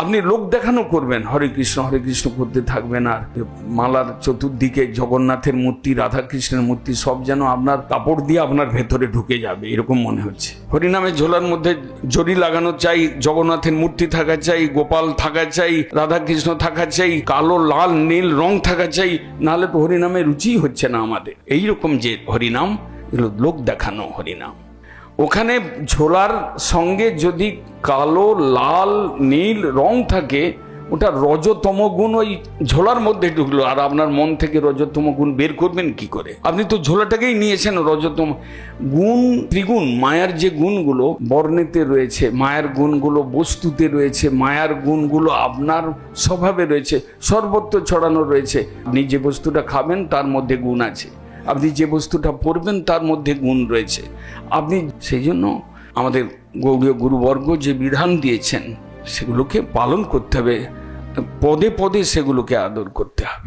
আপনি লোক দেখানো করবেন, হরে কৃষ্ণ করতে থাকবেন, আর মালার চতুর্দিকে জগন্নাথের মূর্তি, রাধাকৃষ্ণের মূর্তি সব যেন আপনার কাপড় দিয়ে আপনার ভেতরে ঢুকে যাবে এরকম মনে হচ্ছে। হরিনামের ঝোলার মধ্যে জড়ি লাগানো চাই, জগন্নাথের মূর্তি থাকা চাই, গোপাল থাকা চাই, রাধাকৃষ্ণ থাকা চাই, কালো লাল নীল রং থাকা চাই, নাহলে তো হরিনামে রুচি হচ্ছে না আমাদের। এইরকম যে হরিনাম, এগুলো লোক দেখানো হরিনাম। ওখানে ঝোলার সঙ্গে যদি কালো লাল নীল রং থাকে, ওটা রজতম গুণ ওই ঝোলার মধ্যে ঢুকলো, আর আপনার মন থেকে রজতম গুণ বের করবেন কি করে? আপনি তো ঝোলাটাকেই নিয়েছেন রজতম গুণ। ত্রিগুণ মায়ার যে গুণগুলো বর্ণেতে রয়েছে, মায়ার গুণগুলো বস্তুতে রয়েছে, মায়ার গুণগুলো আপনার স্বভাবে রয়েছে, সর্বত্র ছড়ানো রয়েছে। আপনি যে বস্তুটা খাবেন তার মধ্যে গুণ আছে, আপনি যে বস্তুটা পড়বেন তার মধ্যে গুণ রয়েছে। আপনি সেই জন্য আমাদের গৌড়ীয় গুরুবর্গ যে বিধান দিয়েছেন সেগুলোকে পালন করতে হবে, পদে পদে সেগুলোকে আদর করতে হবে।